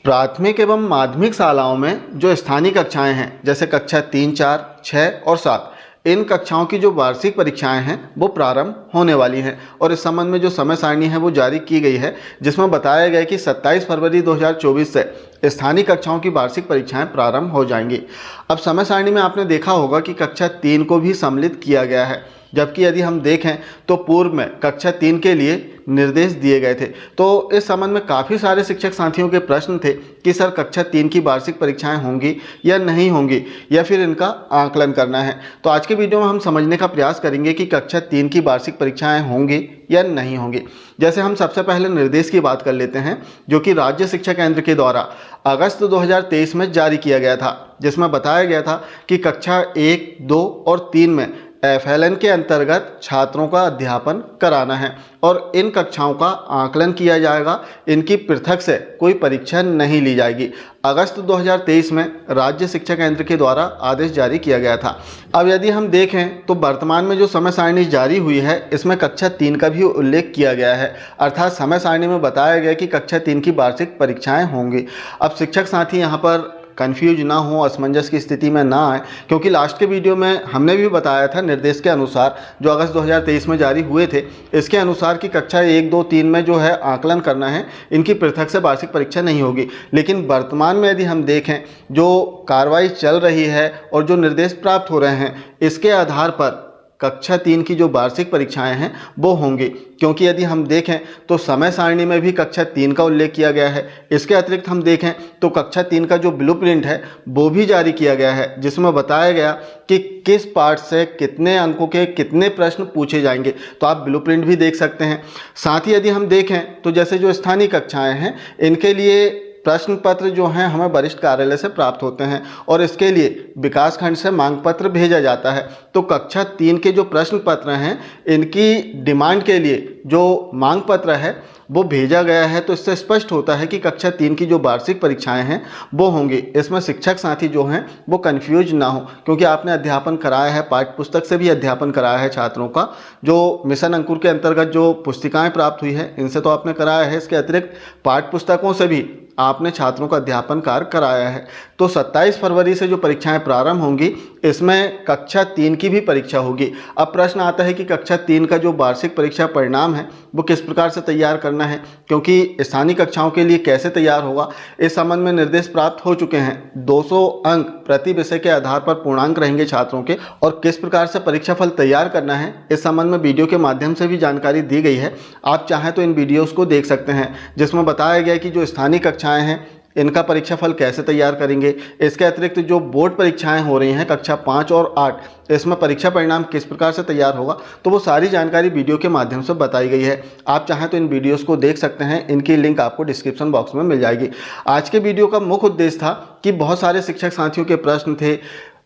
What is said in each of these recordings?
प्राथमिक एवं माध्यमिक शालाओं में जो स्थानीय कक्षाएं हैं जैसे कक्षा 3, 4, 6 और 7 इन कक्षाओं की जो वार्षिक परीक्षाएं हैं वो प्रारंभ होने वाली हैं और इस संबंध में जो समय सारणी है वो जारी की गई है, जिसमें बताया गया है कि 27 फरवरी 2024 से स्थानीय कक्षाओं की वार्षिक परीक्षाएं प्रारंभ हो जाएंगी। अब समय सारणी में आपने देखा होगा कि कक्षा 3 को भी सम्मिलित किया गया है, जबकि यदि हम देखें तो पूर्व में कक्षा 3 के लिए निर्देश दिए गए थे। तो इस संबंध में काफ़ी सारे शिक्षक साथियों के प्रश्न थे कि सर कक्षा 3 की वार्षिक परीक्षाएं होंगी या नहीं होंगी या फिर इनका आकलन करना है। तो आज के वीडियो में हम समझने का प्रयास करेंगे कि कक्षा 3 की वार्षिक परीक्षाएं होंगी या नहीं होंगी। जैसे हम सबसे पहले निर्देश की बात कर लेते हैं, जो कि राज्य शिक्षा केंद्र के द्वारा अगस्त 2023 में जारी किया गया था, जिसमें बताया गया था कि कक्षा 1, 2 और 3 में FLN के अंतर्गत छात्रों का अध्यापन कराना है और इन कक्षाओं का आकलन किया जाएगा। इनकी पृथक से कोई परीक्षा नहीं ली जाएगी। अगस्त 2023 में राज्य शिक्षा केंद्र के द्वारा आदेश जारी किया गया था। अब यदि हम देखें तो वर्तमान में जो समय सारणी जारी हुई है इसमें कक्षा 3 का भी उल्लेख किया गया है, अर्थात समय सारणी में बताया गया कि कक्षा 3 की वार्षिक परीक्षाएं होंगी। अब शिक्षक साथी यहाँ पर कंफ्यूज ना हो, असमंजस की स्थिति में ना आए, क्योंकि लास्ट के वीडियो में हमने भी बताया था निर्देश के अनुसार जो अगस्त 2023 में जारी हुए थे, इसके अनुसार कि कक्षा 1, 2, 3 में जो है आकलन करना है, इनकी पृथक से वार्षिक परीक्षा नहीं होगी। लेकिन वर्तमान में यदि हम देखें जो कार्रवाई चल रही है और जो निर्देश प्राप्त हो रहे हैं, इसके आधार पर कक्षा 3 की जो वार्षिक परीक्षाएं हैं वो होंगी, क्योंकि यदि हम देखें तो समय सारणी में भी कक्षा 3 का उल्लेख किया गया है। इसके अतिरिक्त हम देखें तो कक्षा 3 का जो ब्लूप्रिंट है वो भी जारी किया गया है, जिसमें बताया गया कि किस पार्ट से कितने अंकों के कितने प्रश्न पूछे जाएंगे। तो आप ब्लूप्रिंट भी देख सकते हैं। साथ ही यदि हम देखें तो जैसे जो स्थानीय कक्षाएँ हैं इनके लिए प्रश्न पत्र जो हैं हमें वरिष्ठ कार्यालय से प्राप्त होते हैं और इसके लिए विकास खंड से मांग पत्र भेजा जाता है। तो कक्षा 3 के जो प्रश्न पत्र हैं इनकी डिमांड के लिए जो मांग पत्र है वो भेजा गया है। तो इससे स्पष्ट होता है कि कक्षा 3 की जो वार्षिक परीक्षाएं हैं वो होंगी। इसमें शिक्षक साथी जो हैं वो कंफ्यूज ना हो, क्योंकि आपने अध्यापन कराया है, पाठ्य पुस्तक से भी अध्यापन कराया है छात्रों का। जो मिशन अंकुर के अंतर्गत जो पुस्तिकाएं प्राप्त हुई है इनसे तो आपने कराया है, इसके अतिरिक्त पाठ्य पुस्तकों से भी आपने छात्रों का अध्यापन कार्य कराया है। तो 27 फरवरी से जो परीक्षाएं प्रारंभ होंगी इसमें कक्षा 3 की भी परीक्षा होगी। अब प्रश्न आता है कि कक्षा 3 का जो वार्षिक परीक्षा परिणाम है वो किस प्रकार से तैयार करना है, क्योंकि स्थानीय कक्षाओं के लिए कैसे तैयार होगा इस संबंध में निर्देश प्राप्त हो चुके हैं। 200 अंक प्रति विषय के आधार पर पूर्णांक रहेंगे छात्रों के, और किस प्रकार से परीक्षा फल तैयार करना है इस संबंध में वीडियो के माध्यम से भी जानकारी दी गई है। आप चाहें तो इन वीडियोज़ को देख सकते हैं, जिसमें बताया गया कि जो स्थानीय कक्षाएँ हैं इनका परीक्षा फल कैसे तैयार करेंगे। इसके अतिरिक्त जो बोर्ड परीक्षाएं हो रही हैं कक्षा 5 और 8, इसमें परीक्षा परिणाम किस प्रकार से तैयार होगा, तो वो सारी जानकारी वीडियो के माध्यम से बताई गई है। आप चाहें तो इन वीडियोस को देख सकते हैं, इनकी लिंक आपको डिस्क्रिप्शन बॉक्स में मिल जाएगी। आज के वीडियो का मुख्य उद्देश्य था कि बहुत सारे शिक्षक साथियों के प्रश्न थे,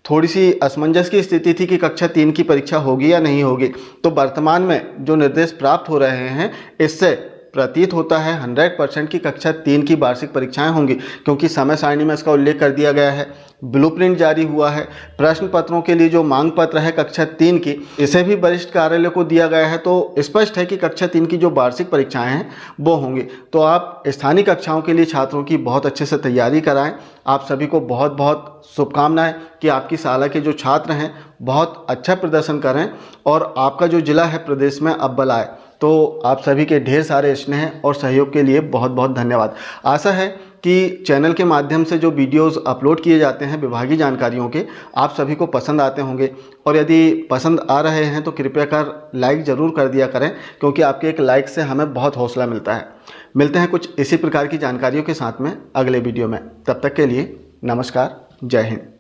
थोड़ी सी असमंजस की स्थिति थी कि कक्षा 3 की परीक्षा होगी या नहीं होगी। तो वर्तमान में जो निर्देश प्राप्त हो रहे हैं इससे प्रतीत होता है 100% की कक्षा 3 की वार्षिक परीक्षाएं होंगी, क्योंकि समय सारणी में इसका उल्लेख कर दिया गया है, ब्लूप्रिंट जारी हुआ है, प्रश्न पत्रों के लिए जो मांग पत्र है कक्षा 3 की इसे भी वरिष्ठ कार्यालय को दिया गया है। तो स्पष्ट है कि कक्षा 3 की जो वार्षिक परीक्षाएं हैं वो होंगी। तो आप स्थानीय कक्षाओं के लिए छात्रों की बहुत अच्छे से तैयारी कराएं। आप सभी को बहुत बहुत शुभकामनाएं कि आपकी शाला के जो छात्र हैं बहुत अच्छा प्रदर्शन करें और आपका जो जिला है प्रदेश में अव्वल आए। तो आप सभी के ढेर सारे स्नेह और सहयोग के लिए बहुत बहुत धन्यवाद। आशा है कि चैनल के माध्यम से जो वीडियोस अपलोड किए जाते हैं विभागीय जानकारियों के, आप सभी को पसंद आते होंगे, और यदि पसंद आ रहे हैं तो कृपया कर लाइक ज़रूर कर दिया करें, क्योंकि आपके एक लाइक से हमें बहुत हौसला मिलता है। मिलते हैं कुछ इसी प्रकार की जानकारियों के साथ में अगले वीडियो में। तब तक के लिए नमस्कार, जय हिंद।